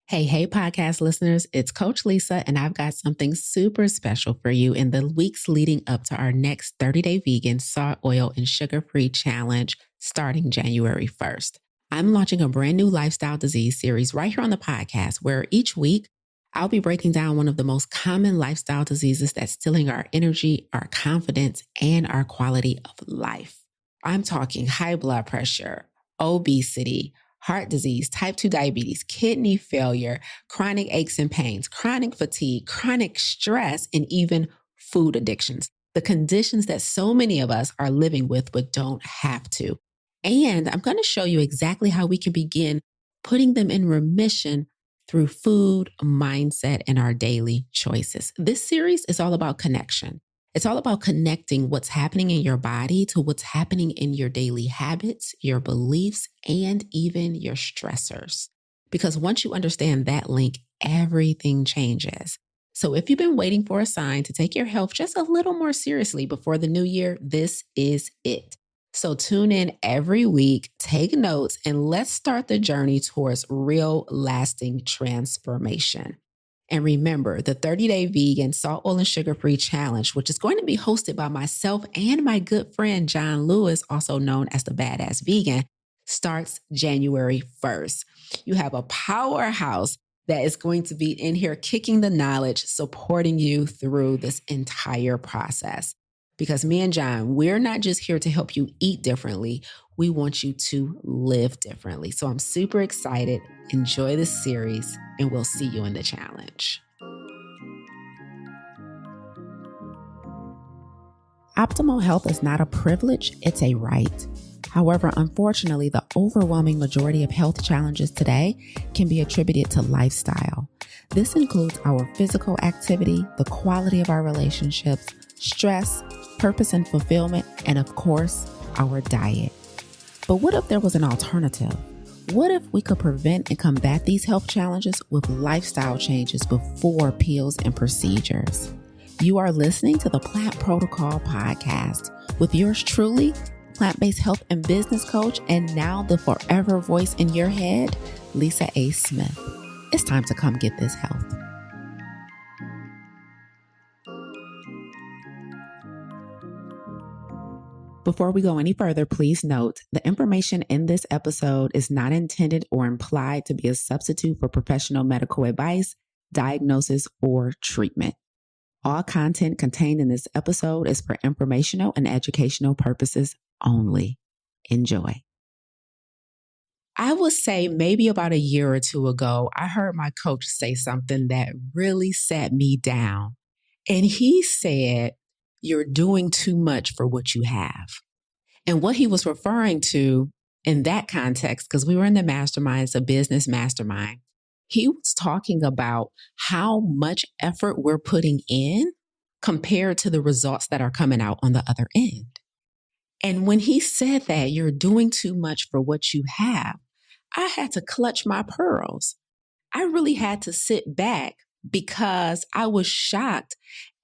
Hey, podcast listeners, it's Coach Lisa, and I've got something super special for you in the weeks leading up to our next 30-day vegan, salt, oil, and sugar-free challenge starting January 1st. I'm launching a brand new lifestyle disease series right here on the podcast, where each week I'll be breaking down one of the most common lifestyle diseases that's stealing our energy, our confidence, and our quality of life. I'm talking high blood pressure, obesity, heart disease, type 2 diabetes, kidney failure, chronic aches and pains, chronic fatigue, chronic stress, and even food addictions. The conditions that so many of us are living with but don't have to. And I'm going to show you exactly how we can begin putting them in remission through food, mindset, and our daily choices. This series is all about connection. It's all about connecting what's happening in your body to what's happening in your daily habits, your beliefs, and even your stressors. Because once you understand that link, everything changes. So if you've been waiting for a sign to take your health just a little more seriously before the new year, this is it. So tune in every week, take notes, and let's start the journey towards real lasting transformation. And remember, the 30-day vegan, salt, oil, and sugar-free challenge, which is going to be hosted by myself and my good friend, John Lewis, also known as the Badass Vegan, starts January 1st. You have a powerhouse that is going to be in here kicking the knowledge, supporting you through this entire process. Because me and John, we're not just here to help you eat differently. We want you to live differently. So I'm super excited. Enjoy this series, and we'll see you in the challenge. Optimal health is not a privilege, it's a right. However, unfortunately, the overwhelming majority of health challenges today can be attributed to lifestyle. This includes our physical activity, the quality of our relationships, stress, purpose and fulfillment, and of course, our diet. But what if there was an alternative? What if we could prevent and combat these health challenges with lifestyle changes before pills and procedures? You are listening to the Plant Protocol podcast with yours truly, plant-based health and business coach, and now the forever voice in your head, Lisa A. Smith. It's time to come get this health. Before we go any further, please note the information in this episode is not intended or implied to be a substitute for professional medical advice, diagnosis, or treatment. All content contained in this episode is for informational and educational purposes only. Enjoy. I would say maybe about a year or two ago, I heard my coach say something that really sat me down. And he said, "You're doing too much for what you have." And what he was referring to in that context, because we were in the mastermind, it's a business mastermind, he was talking about how much effort we're putting in compared to the results that are coming out on the other end. And when he said that you're doing too much for what you have, I had to clutch my pearls. I really had to sit back because I was shocked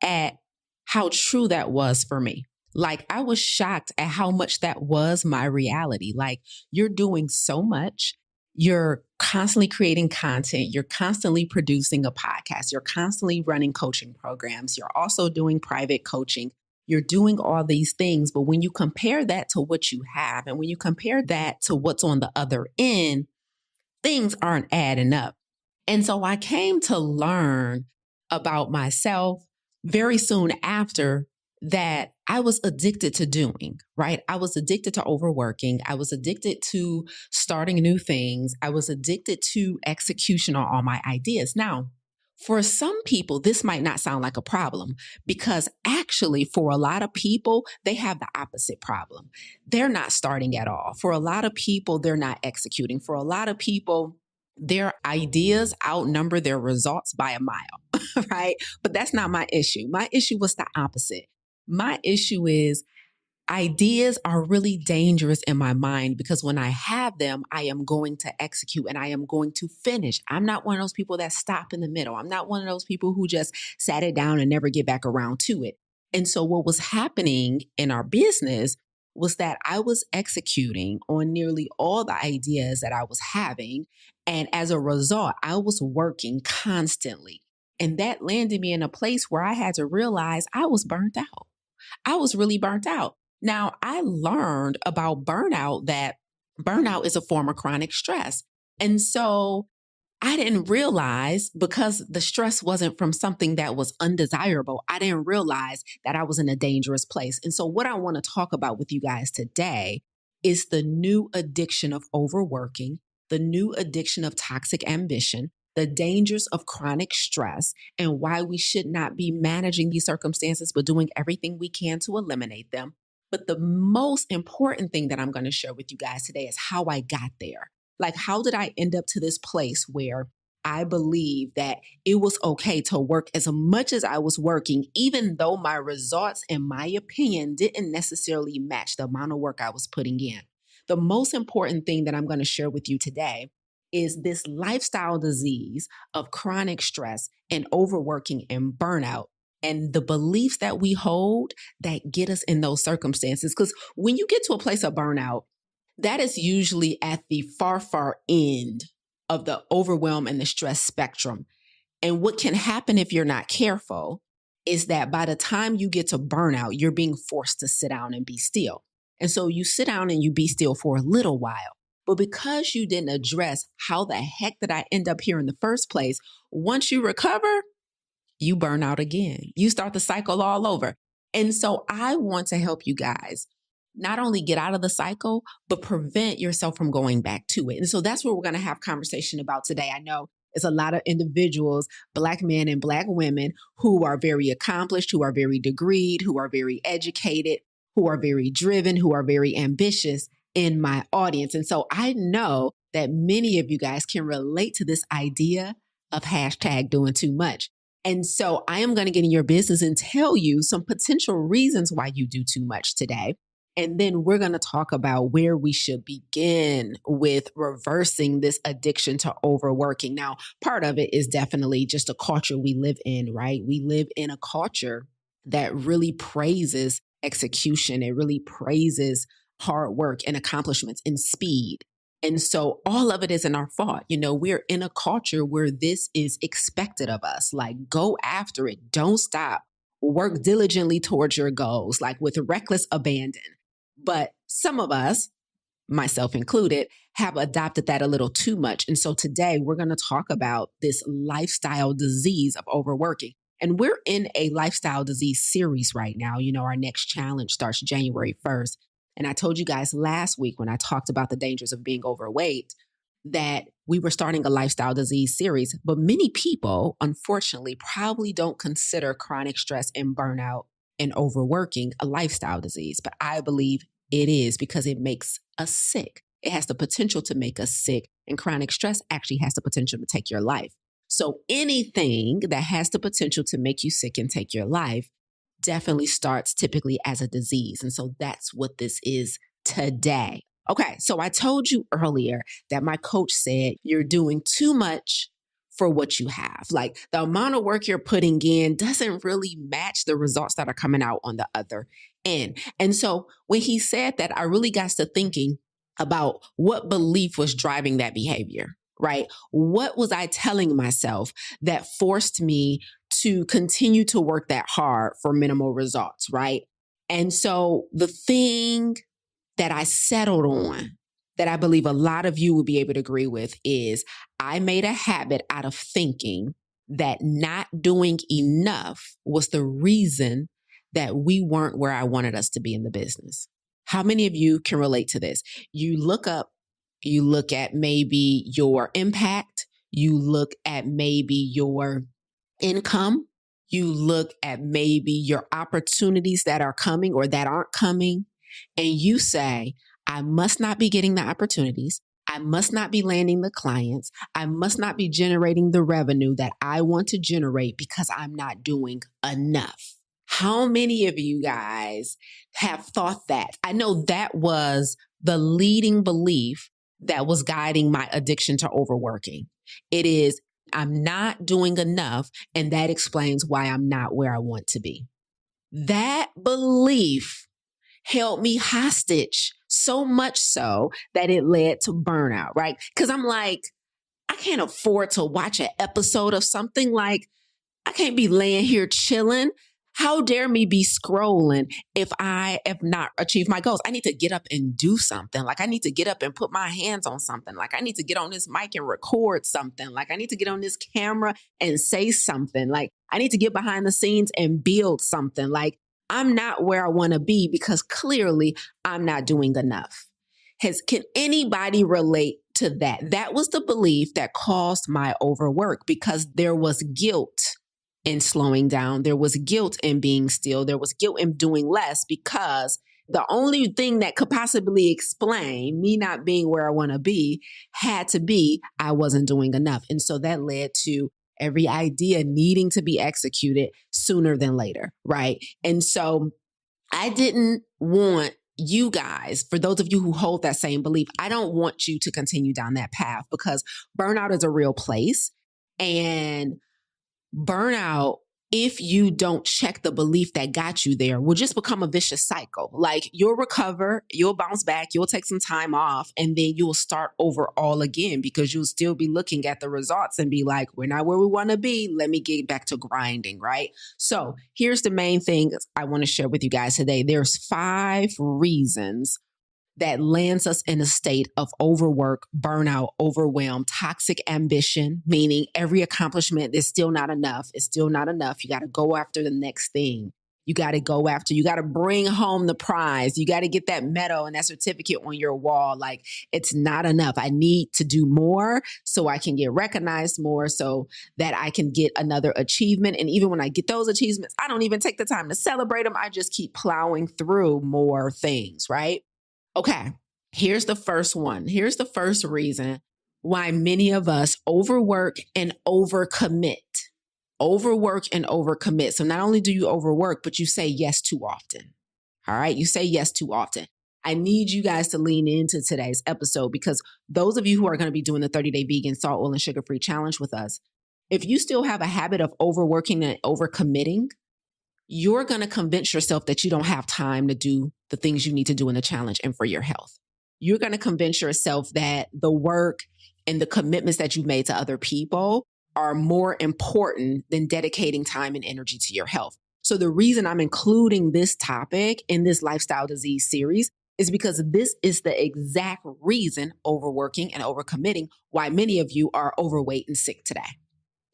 at how true that was for me. Like, I was shocked at how much that was my reality. Like, you're doing so much. You're constantly creating content. You're constantly producing a podcast. You're constantly running coaching programs. You're also doing private coaching. You're doing all these things. But when you compare that to what you have, and when you compare that to what's on the other end, things aren't adding up. And so I came to learn about myself very soon after that I was addicted to doing, right? I was addicted to overworking. I was addicted to starting new things. I was addicted to execution on all my ideas. Now, for some people, this might not sound like a problem because actually for a lot of people, they have the opposite problem. They're not starting at all. For a lot of people, they're not executing. For a lot of people, their ideas outnumber their results by a mile, right? But that's not my issue. My issue was the opposite. My issue is ideas are really dangerous in my mind because when I have them, I am going to execute and I am going to finish. I'm not one of those people that stop in the middle. I'm not one of those people who just sat it down and never get back around to it. And so what was happening in our business was that I was executing on nearly all the ideas that I was having. And as a result, I was working constantly. And that landed me in a place where I had to realize I was burnt out. I was really burnt out. Now, I learned about burnout that burnout is a form of chronic stress. And so I didn't realize, because the stress wasn't from something that was undesirable, I didn't realize that I was in a dangerous place. And so, what I want to talk about with you guys today is the new addiction of overworking, the new addiction of toxic ambition, the dangers of chronic stress, and why we should not be managing these circumstances, but doing everything we can to eliminate them. But the most important thing that I'm going to share with you guys today is how I got there. Like, how did I end up to this place where I believe that it was okay to work as much as I was working, even though my results, in my opinion, didn't necessarily match the amount of work I was putting in? The most important thing that I'm going to share with you today is this lifestyle disease of chronic stress and overworking and burnout, and the beliefs that we hold that get us in those circumstances. Because when you get to a place of burnout, that is usually at the far, far end of the overwhelm and the stress spectrum. And what can happen if you're not careful is that by the time you get to burnout, you're being forced to sit down and be still. And so you sit down and you be still for a little while. But because you didn't address how the heck did I end up here in the first place, once you recover, you burn out again. You start the cycle all over. And so I want to help you guys not only get out of the cycle, but prevent yourself from going back to it. And so that's what we're going to have conversation about today. I know it's a lot of individuals, Black men and Black women, who are very accomplished, who are very degreed, who are very educated, who are very driven, who are very ambitious in my audience. And so I know that many of you guys can relate to this idea of hashtag doing too much. And so I am going to get in your business and tell you some potential reasons why you do too much today. And then we're going to talk about where we should begin with reversing this addiction to overworking. Now, part of it is definitely just a culture we live in, right? We live in a culture that really praises execution. It really praises hard work and accomplishments and speed. And so all of it isn't our fault. You know, we're in a culture where this is expected of us. Like, go after it. Don't stop. Work diligently towards your goals, like with reckless abandon. But some of us, myself included, have adopted that a little too much. And so today we're going to talk about this lifestyle disease of overworking. And we're in a lifestyle disease series right now. You know, our next challenge starts January 1st. And I told you guys last week when I talked about the dangers of being overweight that we were starting a lifestyle disease series. But many people, unfortunately, probably don't consider chronic stress and burnout and overworking a lifestyle disease. But I believe it is, because it makes us sick. It has the potential to make us sick. And chronic stress actually has the potential to take your life. So anything that has the potential to make you sick and take your life definitely starts typically as a disease. And so that's what this is today. Okay, so I told you earlier that my coach said you're doing too much for what you have. Like, the amount of work you're putting in doesn't really match the results that are coming out on the other end. And so when he said that, I really got to thinking about what belief was driving that behavior, right? What was I telling myself that forced me to continue to work that hard for minimal results, right? And so the thing that I settled on, that I believe a lot of you will be able to agree with, is I made a habit out of thinking that not doing enough was the reason that we weren't where I wanted us to be in the business. How many of you can relate to this? You look at maybe your impact, you look at maybe your income, you look at maybe your opportunities that are coming or that aren't coming, and you say, I must not be getting the opportunities. I must not be landing the clients. I must not be generating the revenue that I want to generate because I'm not doing enough. How many of you guys have thought that? I know that was the leading belief that was guiding my addiction to overworking. It is, I'm not doing enough, and that explains why I'm not where I want to be. That belief held me hostage, so much so that it led to burnout, right? Because I'm like, I can't afford to watch an episode of something. Like, I can't be laying here chilling. How dare me be scrolling if I have not achieved my goals? I need to get up and do something. Like, I need to get up and put my hands on something. Like, I need to get on this mic and record something. Like, I need to get on this camera and say something. Like, I need to get behind the scenes and build something. Like, I'm not where I want to be because clearly I'm not doing enough. Can anybody relate to that? That was the belief that caused my overwork, because there was guilt in slowing down. There was guilt in being still. There was guilt in doing less, because the only thing that could possibly explain me not being where I want to be had to be I wasn't doing enough. And so that led to every idea needing to be executed sooner than later, right? And so I didn't want you guys, for those of you who hold that same belief, I don't want you to continue down that path, because burnout is a real place. And burnout, if you don't check the belief that got you there, will just become a vicious cycle. Like, you'll recover, you'll bounce back, you'll take some time off, and then you'll start over all again, because you'll still be looking at the results and be like, we're not where we want to be. Let me get back to grinding, right? So here's the main thing I want to share with you guys today. There's 5 reasons that lands us in a state of overwork, burnout, overwhelm, toxic ambition, meaning every accomplishment is still not enough. It's still not enough. You got to go after the next thing. You got to bring home the prize. You got to get that medal and that certificate on your wall. Like, it's not enough. I need to do more so I can get recognized more, so that I can get another achievement. And even when I get those achievements, I don't even take the time to celebrate them. I just keep plowing through more things, right? Okay, here's the first one. Here's the first reason why many of us overwork and overcommit. Overwork and overcommit. So not only do you overwork, but you say yes too often. All right, you say yes too often. I need you guys to lean into today's episode, because those of you who are going to be doing the 30-day vegan, salt, oil, and sugar-free challenge with us, if you still have a habit of overworking and overcommitting, you're going to convince yourself that you don't have time to do the things you need to do in the challenge and for your health. You're going to convince yourself that the work and the commitments that you've made to other people are more important than dedicating time and energy to your health. So the reason I'm including this topic in this lifestyle disease series is because this is the exact reason, overworking and overcommitting, why many of you are overweight and sick today.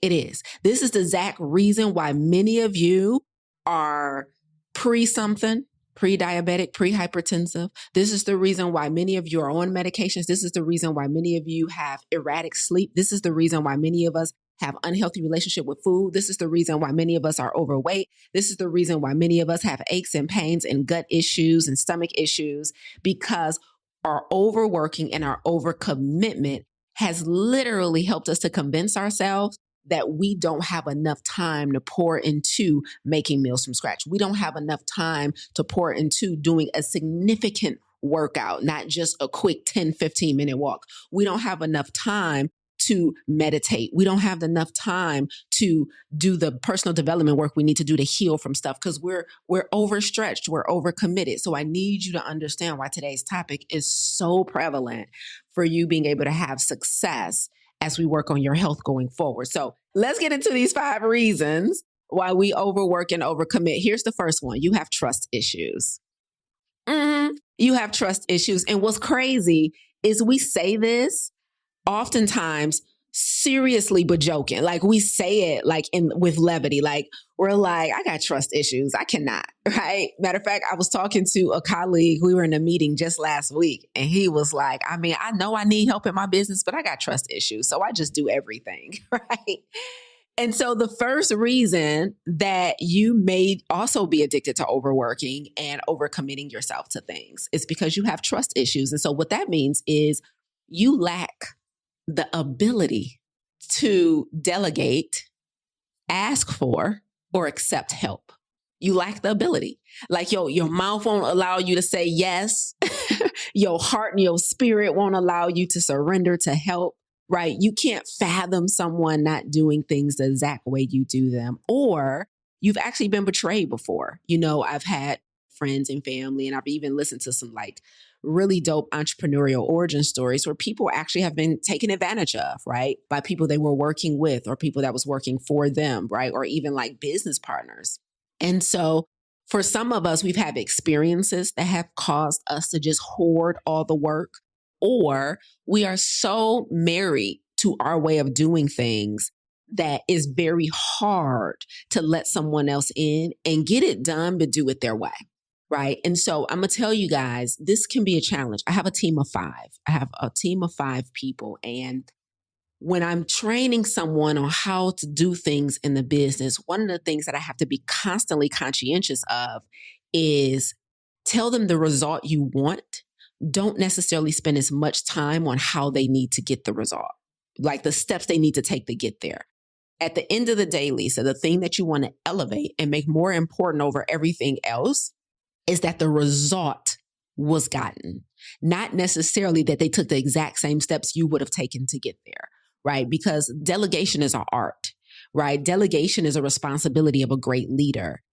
It is. This is the exact reason why many of you are pre-something, pre-diabetic, pre-hypertensive. This is the reason why many of you are on medications. This is the reason why many of you have erratic sleep. This is the reason why many of us have unhealthy relationship with food. This is the reason why many of us are overweight. This is the reason why many of us have aches and pains and gut issues and stomach issues, because our overworking and our overcommitment has literally helped us to convince ourselves that we don't have enough time to pour into making meals from scratch. We don't have enough time to pour into doing a significant workout, not just a quick 10, 15-minute walk. We don't have enough time to meditate. We don't have enough time to do the personal development work we need to do to heal from stuff, because we're overstretched, we're overcommitted. So I need you to understand why today's topic is so prevalent for you being able to have success as we work on your health going forward. So let's get into these 5 reasons why we overwork and overcommit. Here's the first one. You have trust issues. You have trust issues. And what's crazy is we say this oftentimes seriously but joking. Like, we say it like with levity. Like, we're like, I got trust issues. I cannot, right? Matter of fact, I was talking to a colleague. We were in a meeting just last week, and he was like, I mean, I know I need help in my business, but I got trust issues. So I just do everything, right? And so the first reason that you may also be addicted to overworking and overcommitting yourself to things is because you have trust issues. And so what that means is you lack the ability to delegate, ask for, or accept help. You lack the ability. Like, your mouth won't allow you to say yes. Your heart and your spirit won't allow you to surrender to help, right? You can't fathom someone not doing things the exact way you do them. Or you've actually been betrayed before. I've had friends and family, and I've even listened to some like really dope entrepreneurial origin stories where people actually have been taken advantage of, right? By people they were working with or people that was working for them, right? Or even like business partners. And so for some of us, we've had experiences that have caused us to just hoard all the work, or we are so married to our way of doing things that is very hard to let someone else in and get it done, but do it their way. Right. And so I'm going to tell you guys, this can be a challenge. I have a team of 5. I have a team of 5 people. And when I'm training someone on how to do things in the business, one of the things that I have to be constantly conscientious of is tell them the result you want. Don't necessarily spend as much time on how they need to get the result, like the steps they need to take to get there. At the end of the day, Lisa, the thing that you want to elevate and make more important over everything else is that the result was gotten, not necessarily that they took the exact same steps you would have taken to get there, right? Because delegation is an art, right? Delegation is a responsibility of a great leader.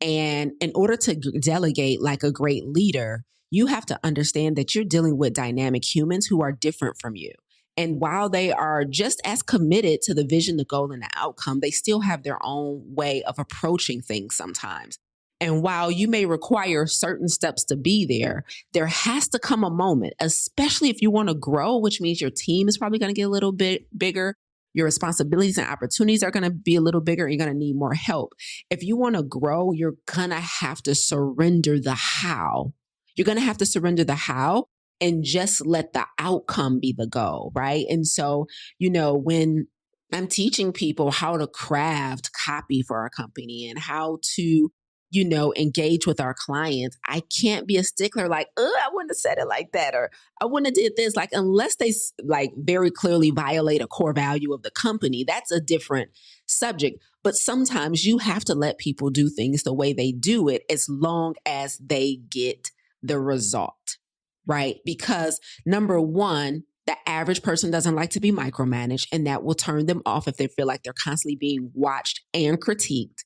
And in order to delegate like a great leader, you have to understand that you're dealing with dynamic humans who are different from you. And while they are just as committed to the vision, the goal, and the outcome, they still have their own way of approaching things sometimes. And while you may require certain steps to be there, there has to come a moment, especially if you want to grow, which means your team is probably going to get a little bit bigger. Your responsibilities and opportunities are going to be a little bigger. And you're going to need more help. If you want to grow, you're going to have to surrender the how. You're going to have to surrender the how and just let the outcome be the goal, right? And so, when I'm teaching people how to craft copy for our company and how to engage with our clients, I can't be a stickler like, I wouldn't have said it like that, or I wouldn't have did this. Like, unless they like very clearly violate a core value of the company, that's a different subject. But sometimes you have to let people do things the way they do it as long as they get the result, right? Because number one, the average person doesn't like to be micromanaged, and that will turn them off if they feel like they're constantly being watched and critiqued.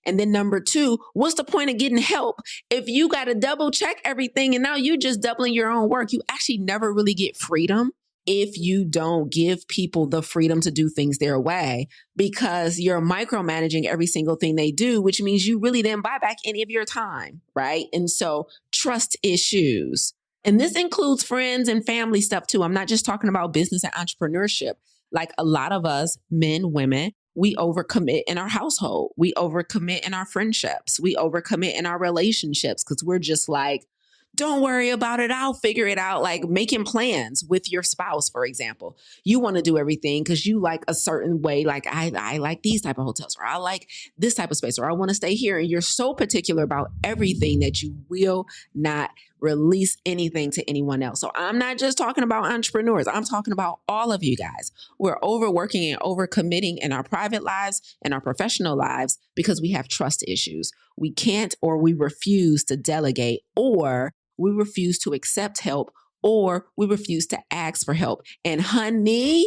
And then number 2, what's the point of getting help if you got to double check everything and now you just doubling your own work? You actually never really get freedom if you don't give people the freedom to do things their way, because you're micromanaging every single thing they do, which means you really didn't buy back any of your time, right? And so trust issues. And this includes friends and family stuff too. I'm not just talking about business and entrepreneurship. Like a lot of us, men, women, we overcommit in our household. We overcommit in our friendships. We overcommit in our relationships because we're just like, don't worry about it. I'll figure it out. Like making plans with your spouse, for example. You want to do everything because you like a certain way. Like I like these type of hotels, or I like this type of space, or I want to stay here. And you're so particular about everything that you will not release anything to anyone else. So I'm not just talking about entrepreneurs. I'm talking about all of you guys. We're overworking and overcommitting in our private lives and our professional lives because we have trust issues. We can't, or we refuse to delegate, or we refuse to accept help, or we refuse to ask for help. And honey,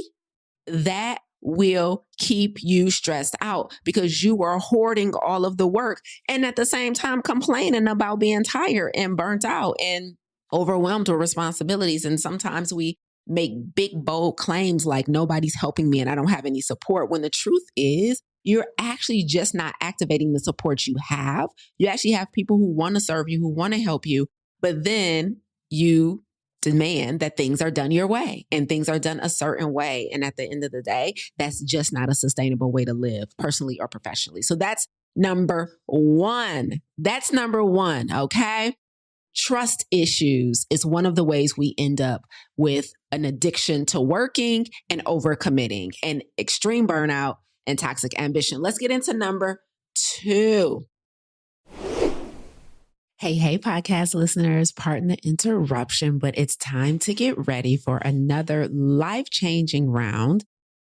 that will keep you stressed out because you are hoarding all of the work and at the same time complaining about being tired and burnt out and overwhelmed with responsibilities. And sometimes we make big, bold claims like nobody's helping me and I don't have any support, when the truth is you're actually just not activating the support you have. You actually have people who want to serve you, who want to help you, but then you demand that things are done your way and things are done a certain way. And at the end of the day, that's just not a sustainable way to live personally or professionally. So that's number 1. That's number 1. Okay. Trust issues is one of the ways we end up with an addiction to working and overcommitting and extreme burnout and toxic ambition. Let's get into number 2. Hey, podcast listeners, pardon the interruption, but it's time to get ready for another life-changing round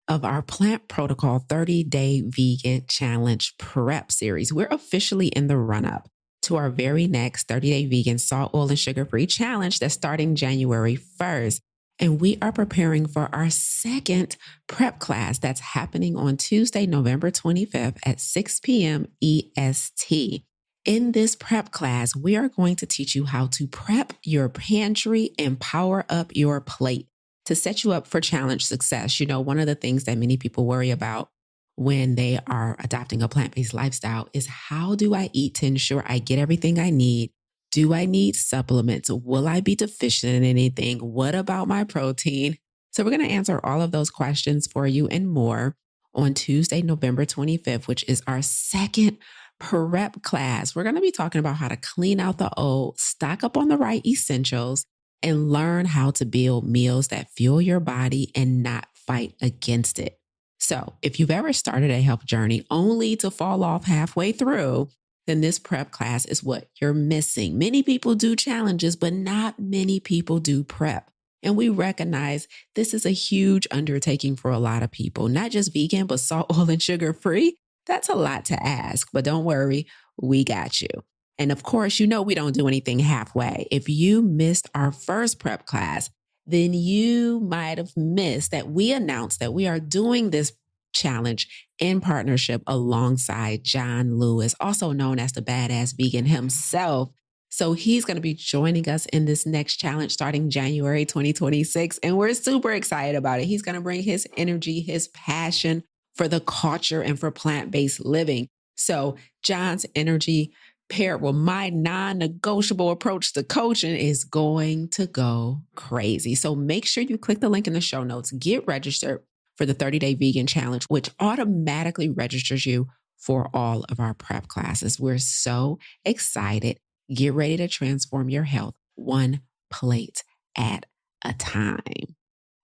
of our Plant Protocol 30-Day Vegan Challenge Prep Series. We're officially in the run-up to our very next 30-Day Vegan Salt, Oil, and Sugar-Free Challenge that's starting January 1st. And we are preparing for our second prep class that's happening on Tuesday, November 25th at 6 p.m. EST. In this prep class, we are going to teach you how to prep your pantry and power up your plate to set you up for challenge success. You know, one of the things that many people worry about when they are adopting a plant-based lifestyle is, how do I eat to ensure I get everything I need? Do I need supplements? Will I be deficient in anything? What about my protein? So we're going to answer all of those questions for you and more on Tuesday, November 25th, which is our second prep class. We're going to be talking about how to clean out the old, stock up on the right essentials, and learn how to build meals that fuel your body and not fight against it. So if you've ever started a health journey only to fall off halfway through, then this prep class is what you're missing. Many people do challenges, but not many people do prep. And we recognize this is a huge undertaking for a lot of people, not just vegan, but salt, oil, and sugar free. That's a lot to ask, but don't worry, we got you. And of course, you know we don't do anything halfway. If you missed our first prep class, then you might have missed that we announced that we are doing this challenge in partnership alongside John Lewis, also known as the Badass Vegan himself. So he's going to be joining us in this next challenge starting January 2026. And we're super excited about it. He's going to bring his energy, his passion for the culture and for plant-based living. So John's energy paired with my non-negotiable approach to coaching is going to go crazy. So make sure you click the link in the show notes, get registered for the 30-day vegan challenge, which automatically registers you for all of our prep classes. We're so excited. Get ready to transform your health one plate at a time.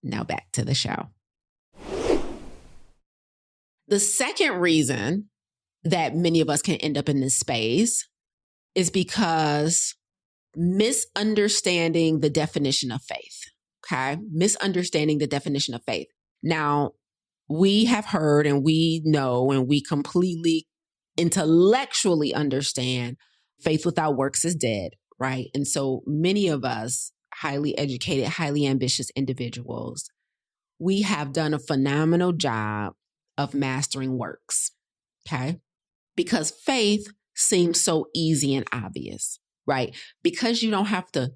Now back to the show. The second reason that many of us can end up in this space is because misunderstanding the definition of faith. Okay. Misunderstanding the definition of faith. Now, we have heard and we know and we completely intellectually understand faith without works is dead, right? And so many of us, highly educated, highly ambitious individuals, we have done a phenomenal job of mastering works, okay? Because faith seems so easy and obvious, right? Because you don't have to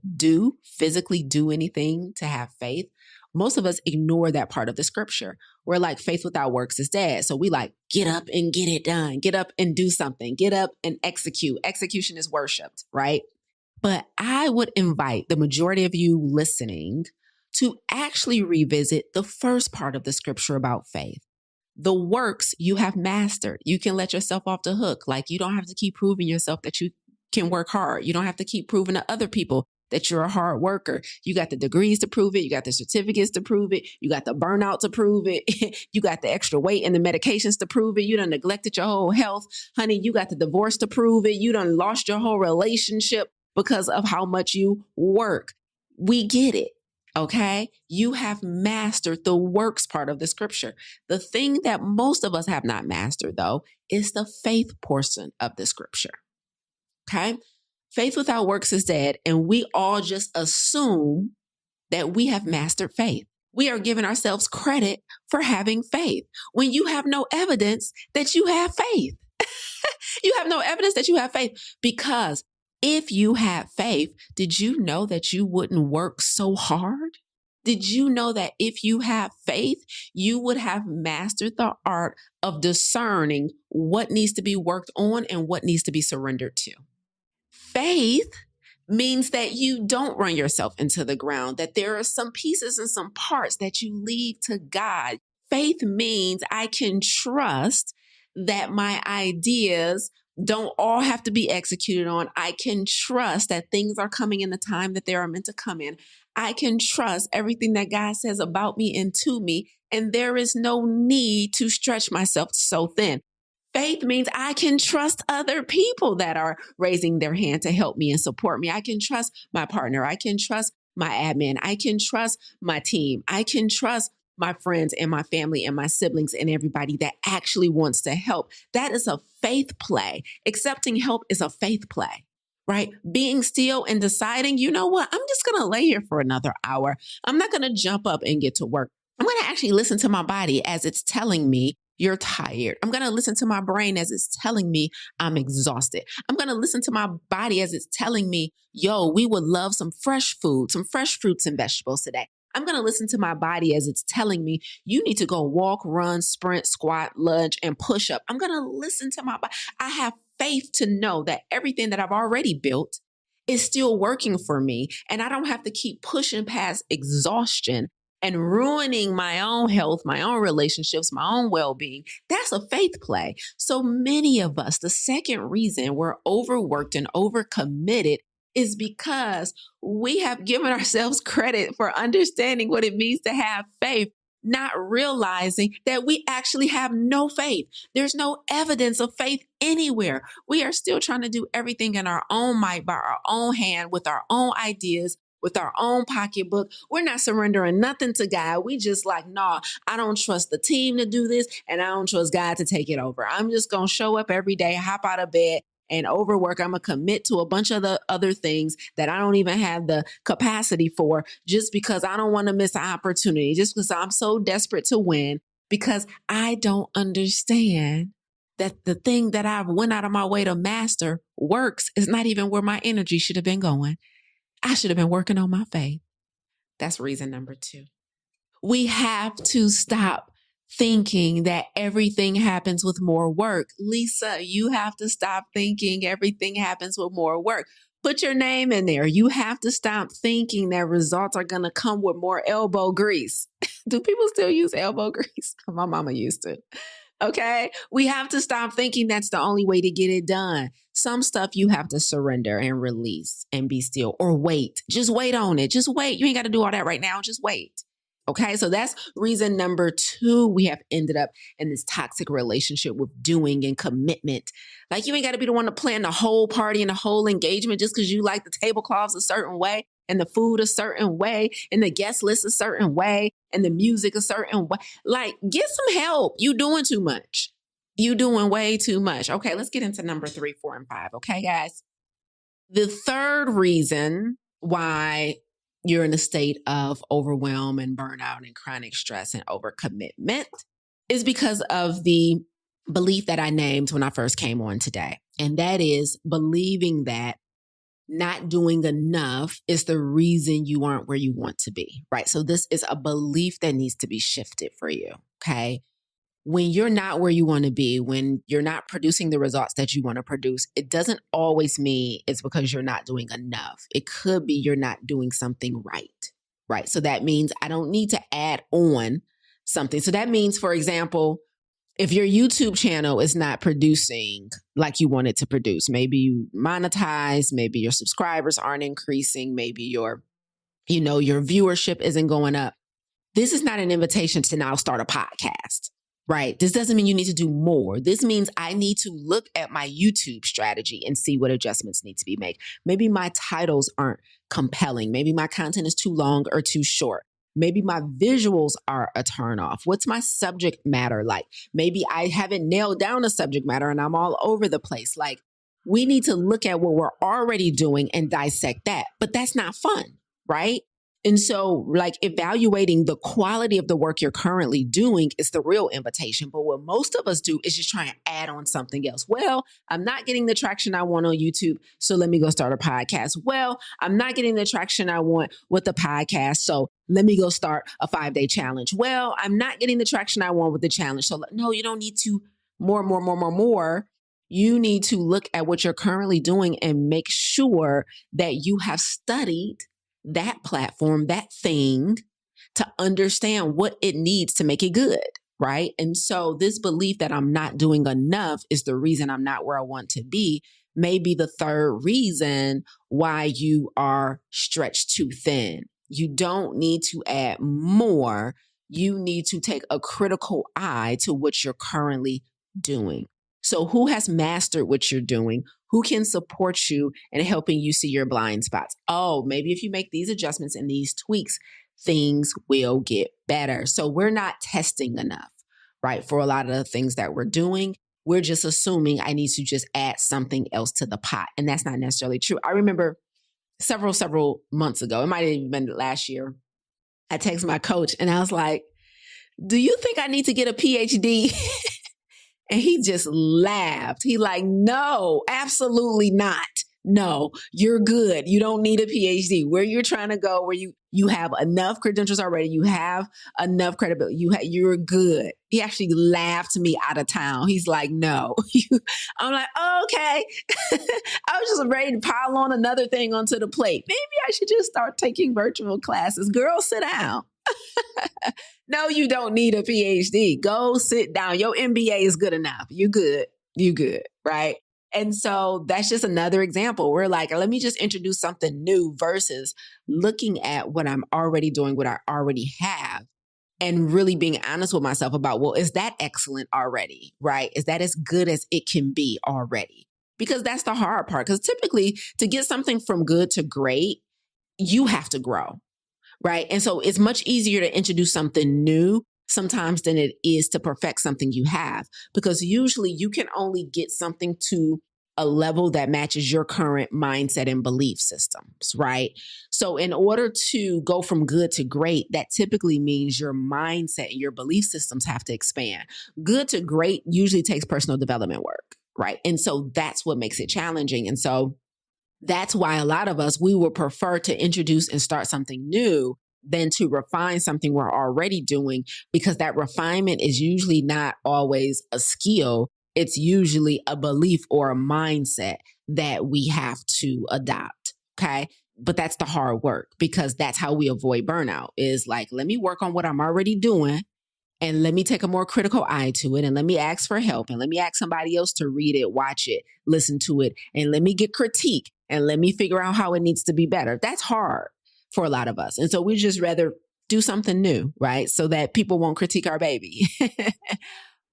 physically do anything to have faith. Most of us ignore that part of the scripture. We're like, faith without works is dead. So we like, get up and get it done. Get up and do something. Get up and execute. Execution is worshiped, right? But I would invite the majority of you listening to actually revisit the first part of the scripture about faith. The works you have mastered. You can let yourself off the hook. Like, you don't have to keep proving yourself that you can work hard. You don't have to keep proving to other people that you're a hard worker. You got the degrees to prove it. You got the certificates to prove it. You got the burnout to prove it. You got the extra weight and the medications to prove it. You done neglected your whole health. Honey, you got the divorce to prove it. You done lost your whole relationship because of how much you work. We get it. Okay, you have mastered the works part of the scripture. The thing that most of us have not mastered, though, is the faith portion of the scripture. Okay, faith without works is dead, and we all just assume that we have mastered faith. We are giving ourselves credit for having faith when you have no evidence that you have faith. You have no evidence that you have faith, because if you had faith, did you know that you wouldn't work so hard? Did you know that if you have faith, you would have mastered the art of discerning what needs to be worked on and what needs to be surrendered to? Faith means that you don't run yourself into the ground, that there are some pieces and some parts that you leave to God. Faith means I can trust that my ideas don't all have to be executed on. I can trust that things are coming in the time that they are meant to come in. I can trust everything that God says about me and to me, and there is no need to stretch myself so thin. Faith means I can trust other people that are raising their hand to help me and support me. I can trust my partner. I can trust my admin. I can trust my team. I can trust my friends and my family and my siblings and everybody that actually wants to help. That is a faith play. Accepting help is a faith play, right? Being still and deciding, you know what? I'm just going to lay here for another hour. I'm not going to jump up and get to work. I'm going to actually listen to my body as it's telling me you're tired. I'm going to listen to my brain as it's telling me I'm exhausted. I'm going to listen to my body as it's telling me, yo, we would love some fresh food, some fresh fruits and vegetables today. I'm going to listen to my body as it's telling me, you need to go walk, run, sprint, squat, lunge, and push up. I'm going to listen to my body. I have faith to know that everything that I've already built is still working for me. And I don't have to keep pushing past exhaustion and ruining my own health, my own relationships, my own well-being. That's a faith play. So many of us, the second reason we're overworked and overcommitted is because we have given ourselves credit for understanding what it means to have faith, not realizing that we actually have no faith. There's no evidence of faith anywhere. We are still trying to do everything in our own might, by our own hand, with our own ideas, with our own pocketbook. We're not surrendering nothing to God. We just like, nah, I don't trust the team to do this, and I don't trust God to take it over. I'm just going to show up every day, hop out of bed, and overwork. I'm going to commit to a bunch of the other things that I don't even have the capacity for, just because I don't want to miss an opportunity, just because I'm so desperate to win, because I don't understand that the thing that I went out of my way to master works is not even where my energy should have been going. I should have been working on my faith. That's reason number 2. We have to stop thinking that everything happens with more work. Lisa, you have to stop thinking everything happens with more work. Put your name in there. You have to stop thinking that results are going to come with more elbow grease. Do people still use elbow grease? My mama used to. Okay. We have to stop thinking that's the only way to get it done. Some stuff you have to surrender and release and be still, or wait. Just wait on it. Just wait. You ain't got to do all that right now. Just wait. Okay. So that's reason number 2. We have ended up in this toxic relationship with doing and commitment. Like, you ain't got to be the one to plan the whole party and the whole engagement just because you like the tablecloths a certain way, and the food a certain way, and the guest list a certain way, and the music a certain way. Like, get some help. You doing too much. You doing way too much. Okay, let's get into number 3, 4, and 5. Okay, guys. The third reason why you're in a state of overwhelm and burnout and chronic stress and overcommitment is because of the belief that I named when I first came on today. And that is believing that not doing enough is the reason you aren't where you want to be, right? So this is a belief that needs to be shifted for you, okay? When you're not where you want to be, when you're not producing the results that you want to produce, it doesn't always mean it's because you're not doing enough. It could be you're not doing something right, right? So that means I don't need to add on something. So that means, for example, if your YouTube channel is not producing like you want it to produce, maybe you monetize, maybe your subscribers aren't increasing, maybe your viewership isn't going up. This is not an invitation to now start a podcast, right? This doesn't mean you need to do more. This means I need to look at my YouTube strategy and see what adjustments need to be made. Maybe my titles aren't compelling. Maybe my content is too long or too short. Maybe my visuals are a turnoff. What's my subject matter like? Maybe I haven't nailed down a subject matter and I'm all over the place. Like, we need to look at what we're already doing and dissect that. But that's not fun, right? And so, like, evaluating the quality of the work you're currently doing is the real invitation. But what most of us do is just try and add on something else. Well, I'm not getting the traction I want on YouTube, so let me go start a podcast. Well, I'm not getting the traction I want with the podcast, so let me go start a 5-day challenge. Well, I'm not getting the traction I want with the challenge. So no, you don't need to more. You need to look at what you're currently doing and make sure that you have studied that platform, that thing, to understand what it needs to make it good, right? And so this belief that I'm not doing enough is the reason I'm not where I want to be, may be the third reason why you are stretched too thin. You don't need to add more. You need to take a critical eye to what you're currently doing. So who has mastered what you're doing? Who can support you in helping you see your blind spots? Oh, maybe if you make these adjustments and these tweaks, things will get better. So we're not testing enough, right? For a lot of the things that we're doing, we're just assuming I need to just add something else to the pot. And that's not necessarily true. I remember several months ago, it might have even been last year, I texted my coach and I was like, do you think I need to get a PhD? And he just laughed. He like, no, absolutely not. No, you're good. You don't need a PhD. Where you're trying to go, where you have enough credentials already, you have enough credibility, you're good. He actually laughed me out of town. He's like, no. I'm like, oh, okay. I was just ready to pile on another thing onto the plate. Maybe I should just start taking virtual classes. Girl, sit down. No, you don't need a PhD. Go sit down. Your MBA is good enough. You good. You good. Right. And so that's just another example. We're like, let me just introduce something new versus looking at what I'm already doing, what I already have, and really being honest with myself about, well, is that excellent already? Right? Is that as good as it can be already? Because that's the hard part. Because typically to get something from good to great, you have to grow. Right. And so it's much easier to introduce something new sometimes than it is to perfect something you have, because usually you can only get something to a level that matches your current mindset and belief systems. Right. So in order to go from good to great, that typically means your mindset and your belief systems have to expand. Good to great usually takes personal development work. Right. And so that's what makes it challenging. And so that's why a lot of us, we would prefer to introduce and start something new than to refine something we're already doing, because that refinement is usually not always a skill. It's usually a belief or a mindset that we have to adopt. Okay. But that's the hard work, because that's how we avoid burnout, is like, let me work on what I'm already doing. And let me take a more critical eye to it. And let me ask for help. And let me ask somebody else to read it, watch it, listen to it. And let me get critique. And let me figure out how it needs to be better. That's hard for a lot of us. And so we just rather do something new, right? So that people won't critique our baby.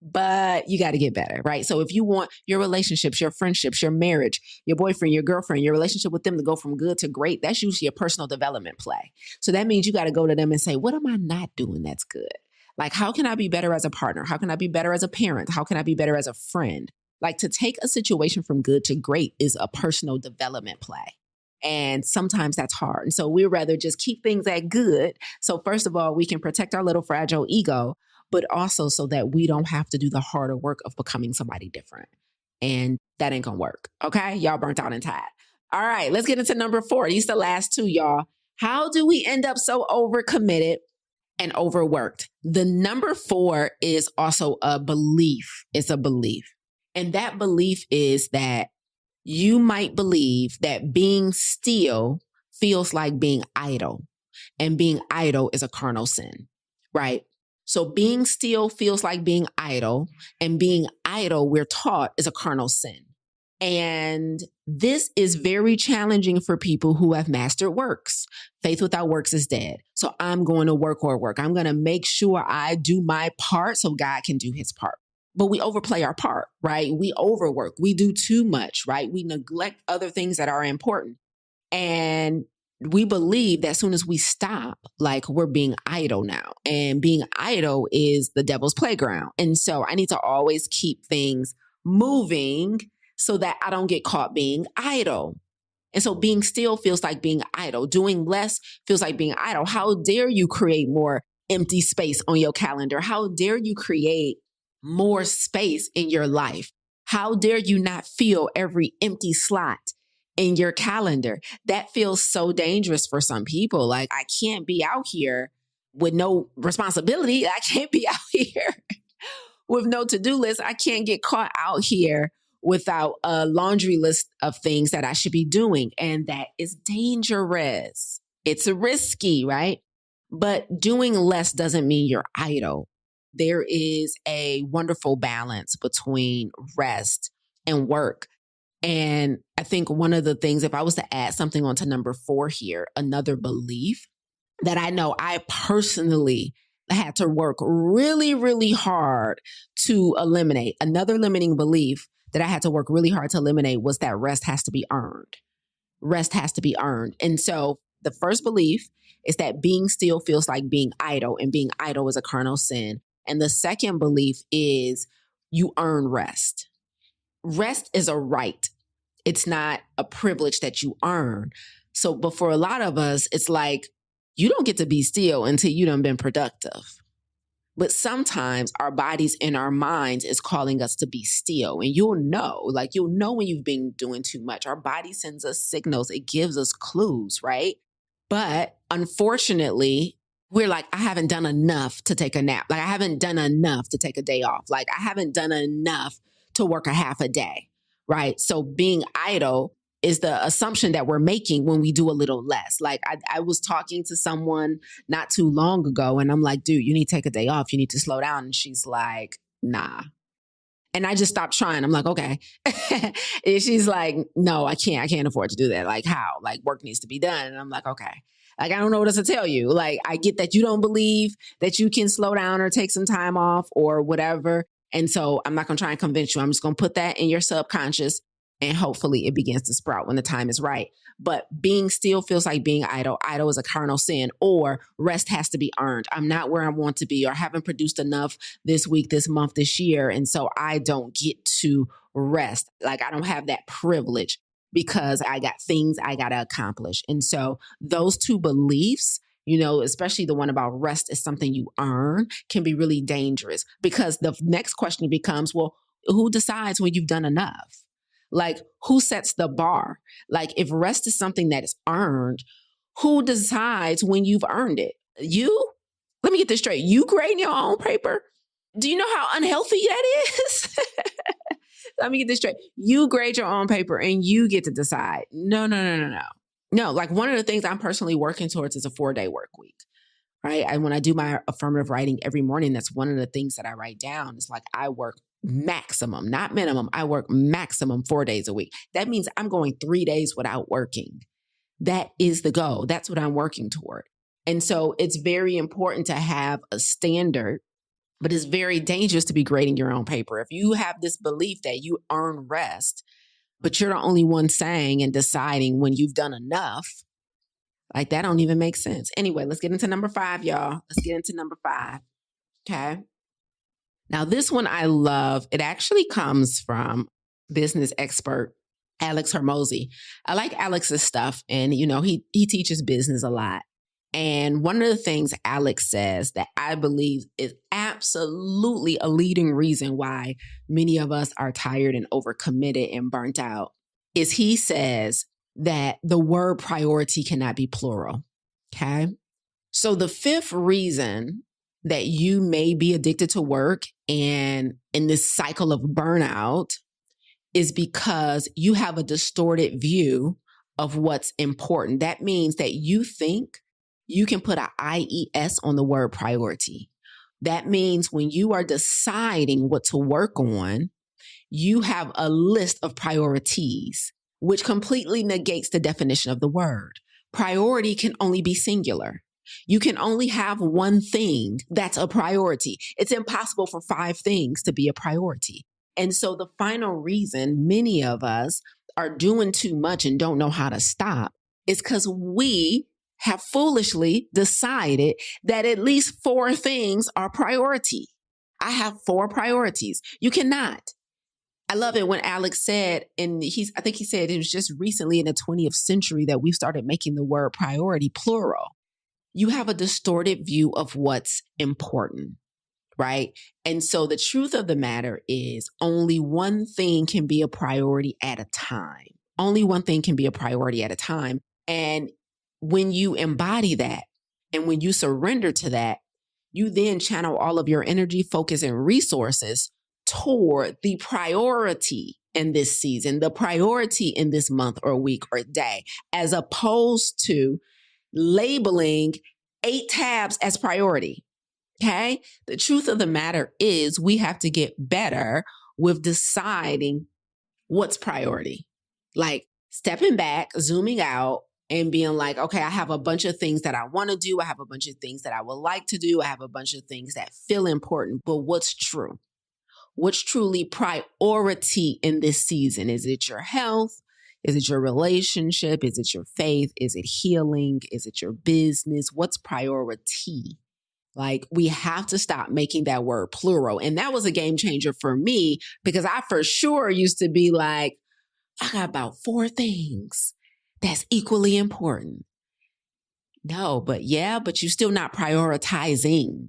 But you got to get better, right? So if you want your relationships, your friendships, your marriage, your boyfriend, your girlfriend, your relationship with them to go from good to great, that's usually a personal development play. So that means you got to go to them and say, what am I not doing that's good? Like, how can I be better as a partner? How can I be better as a parent? How can I be better as a friend? Like, to take a situation from good to great is a personal development play. And sometimes that's hard. And so we'd rather just keep things at good. So first of all, we can protect our little fragile ego, but also so that we don't have to do the harder work of becoming somebody different. And that ain't gonna work. Okay? Y'all burnt out and tired. All right, let's get into number 4. These the last two, y'all. How do we end up so overcommitted and overworked? The number 4 is also a belief. It's a belief. And that belief is that you might believe that being still feels like being idle, and being idle is a carnal sin, right? So being still feels like being idle, and being idle, we're taught, is a carnal sin. And this is very challenging for people who have mastered works. Faith without works is dead. So I'm going to work. I'm going to make sure I do my part so God can do his part. But we overplay our part, right? We overwork. We do too much, right? We neglect other things that are important. And we believe that as soon as we stop, like, we're being idle now. And being idle is the devil's playground. And so I need to always keep things moving so that I don't get caught being idle. And so being still feels like being idle. Doing less feels like being idle. How dare you create more empty space on your calendar? How dare you create more space in your life? How dare you not fill every empty slot in your calendar? That feels so dangerous for some people. Like, I can't be out here with no responsibility. I can't be out here with no to-do list. I can't get caught out here without a laundry list of things that I should be doing. And that is dangerous. It's risky, right? But doing less doesn't mean you're idle. There is a wonderful balance between rest and work. And I think one of the things, if I was to add something onto number 4 here, another belief that I know I personally had to work really, really hard to eliminate. Another limiting belief that I had to work really hard to eliminate was that rest has to be earned. Rest has to be earned. And so the first belief is that being still feels like being idle, and being idle is a carnal sin. And the second belief is you earn rest. Rest is a right. It's not a privilege that you earn. So, but for a lot of us, it's like, you don't get to be still until you done been productive. But sometimes our bodies and our minds is calling us to be still. And you'll know when you've been doing too much. Our body sends us signals, it gives us clues, right? But unfortunately, we're like, I haven't done enough to take a nap. Like, I haven't done enough to take a day off. Like, I haven't done enough to work a half a day, right? So being idle is the assumption that we're making when we do a little less. Like, I was talking to someone not too long ago, and I'm like, dude, you need to take a day off. You need to slow down. And she's like, nah. And I just stopped trying. I'm like, okay. And she's like, no, I can't. I can't afford to do that. Like, how? Like, work needs to be done. And I'm like, okay. Like, I don't know what else to tell you. Like, I get that you don't believe that you can slow down or take some time off or whatever. And so I'm not going to try and convince you. I'm just going to put that in your subconscious, and hopefully it begins to sprout when the time is right. But being still feels like being idle. Idle is a cardinal sin, or rest has to be earned. I'm not where I want to be, or haven't produced enough this week, this month, this year. And so I don't get to rest. Like, I don't have that privilege because I got things I got to accomplish. And so those two beliefs, especially the one about rest is something you earn, can be really dangerous, because the next question becomes, well, who decides when you've done enough? Like, who sets the bar? Like, if rest is something that is earned, who decides when you've earned it? You? Let me get this straight. You grading your own paper? Do you know how unhealthy that is? Let me get this straight. You grade your own paper and you get to decide. No. No, like, one of the things I'm personally working towards is a 4-day work week, right? And when I do my affirmative writing every morning, that's one of the things that I write down. It's like, I work maximum, not minimum. I work maximum 4 days a week. That means I'm going 3 days without working. That is the goal. That's what I'm working toward. And so it's very important to have a standard, but it's very dangerous to be grading your own paper. If you have this belief that you earn rest, but you're the only one saying and deciding when you've done enough, like, that don't even make sense. Anyway, let's get into number 5, y'all. Let's get into number 5. Okay. Now, this one I love. It actually comes from business expert Alex Hermosi. I like Alex's stuff, and he teaches business a lot. And one of the things Alex says that I believe is absolutely a leading reason why many of us are tired and overcommitted and burnt out is he says that the word priority cannot be plural. Okay. So the 5th reason that you may be addicted to work and in this cycle of burnout is because you have a distorted view of what's important. That means that you think you can put an IES on the word priority. That means when you are deciding what to work on, you have a list of priorities, which completely negates the definition of the word. Priority can only be singular. You can only have one thing that's a priority. It's impossible for 5 things to be a priority. And so the final reason many of us are doing too much and don't know how to stop is because we have foolishly decided that at least 4 things are priority. I have 4 priorities. You cannot. I love it when Alex said, and I think he said it was just recently in the 20th century that we started making the word priority plural. You have a distorted view of what's important, right? And so the truth of the matter is only one thing can be a priority at a time. Only one thing can be a priority at a time. And when you embody that and when you surrender to that, you then channel all of your energy, focus, and resources toward the priority in this season, the priority in this month or week or day, as opposed to labeling 8 tabs as priority. Okay. The truth of the matter is we have to get better with deciding what's priority. Like, stepping back, zooming out, and being like, okay, I have a bunch of things that I want to do. I have a bunch of things that I would like to do. I have a bunch of things that feel important, but what's true? What's truly priority in this season? Is it your health? Is it your relationship? Is it your faith? Is it healing? Is it your business? What's priority? Like, we have to stop making that word plural. And that was a game changer for me, because I for sure used to be like, I got about 4 things that's equally important. No, but you're still not prioritizing.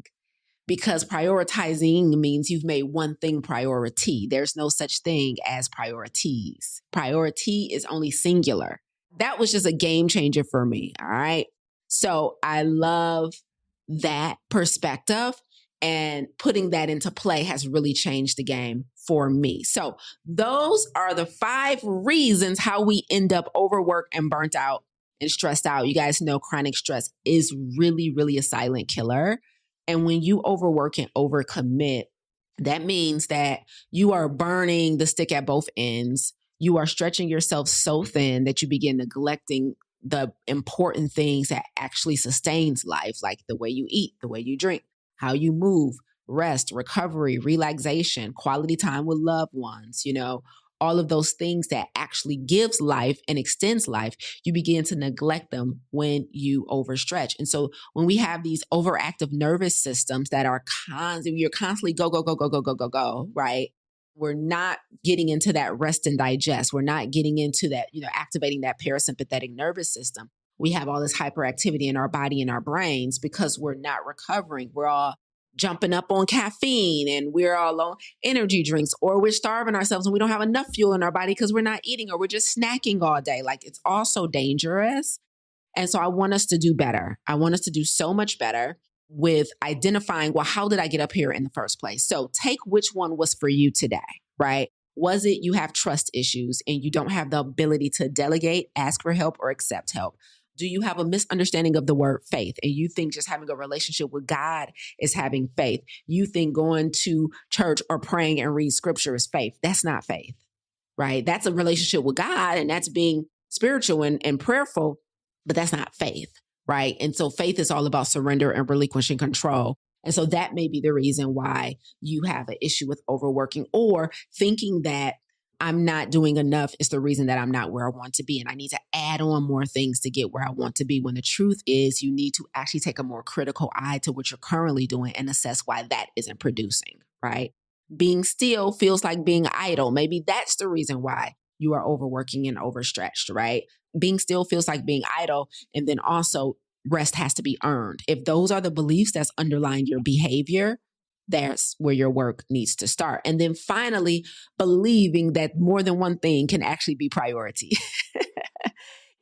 because prioritizing means you've made one thing priority. There's no such thing as priorities. Priority is only singular. That was just a game changer for me. All right. So I love that perspective, and putting that into play has really changed the game for me. So those are the 5 reasons how we end up overworked and burnt out and stressed out. You guys know chronic stress is really, really a silent killer. And when you overwork and overcommit, that means that you are burning the stick at both ends. You are stretching yourself so thin that you begin neglecting the important things that actually sustains life, like the way you eat, the way you drink, how you move, rest, recovery, relaxation, quality time with loved ones, all of those things that actually gives life and extends life, you begin to neglect them when you overstretch. And so when we have these overactive nervous systems that are you're constantly go, right? We're not getting into that rest and digest. We're not getting into that, activating that parasympathetic nervous system. We have all this hyperactivity in our body and our brains because we're not recovering. We're all jumping up on caffeine and we're all on energy drinks, or we're starving ourselves and we don't have enough fuel in our body because we're not eating, or we're just snacking all day. Like, it's all so dangerous. And so I want us to do better. I want us to do so much better with identifying, well, how did I get up here in the first place? So take which one was for you today, right? Was it you have trust issues and you don't have the ability to delegate, ask for help, or accept help? Do you have a misunderstanding of the word faith and you think just having a relationship with God is having faith? You think going to church or praying and read scripture is faith. That's not faith, right? That's a relationship with God and that's being spiritual and prayerful, but that's not faith, right? And so faith is all about surrender and relinquishing control. And so that may be the reason why you have an issue with overworking, or thinking that I'm not doing enough is the reason that I'm not where I want to be. And I need to add on more things to get where I want to be. When the truth is, you need to actually take a more critical eye to what you're currently doing and assess why that isn't producing, right? Being still feels like being idle. Maybe that's the reason why you are overworking and overstretched, right? Being still feels like being idle. And then also rest has to be earned. If those are the beliefs that's underlying your behavior, that's where your work needs to start. And then finally, believing that more than one thing can actually be priority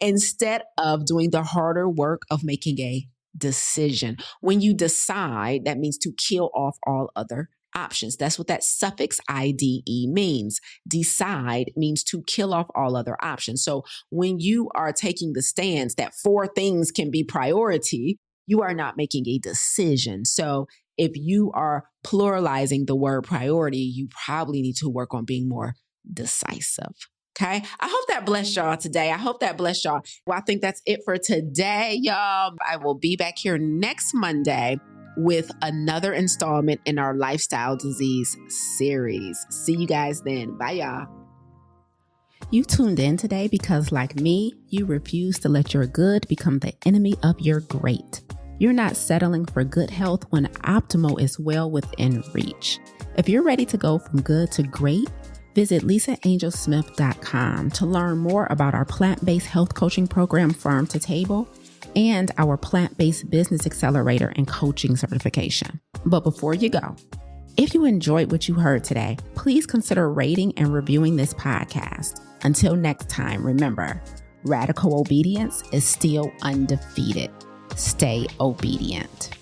instead of doing the harder work of making a decision. When you decide, that means to kill off all other options. That's what that suffix IDE means. Decide means to kill off all other options. So when you are taking the stance that 4 things can be priority, you are not making a decision. So if you are pluralizing the word priority, you probably need to work on being more decisive. Okay. I hope that blessed y'all today. Well, I think that's it for today, y'all. I will be back here next Monday with another installment in our lifestyle disease series. See you guys then. Bye, y'all. You tuned in today because, like me, you refuse to let your good become the enemy of your great. You're not settling for good health when optimal is well within reach. If you're ready to go from good to great, visit lisaangelsmith.com to learn more about our plant-based health coaching program, Farm to Table, and our plant-based business accelerator and coaching certification. But before you go, if you enjoyed what you heard today, please consider rating and reviewing this podcast. Until next time, remember, radical obedience is still undefeated. Stay obedient.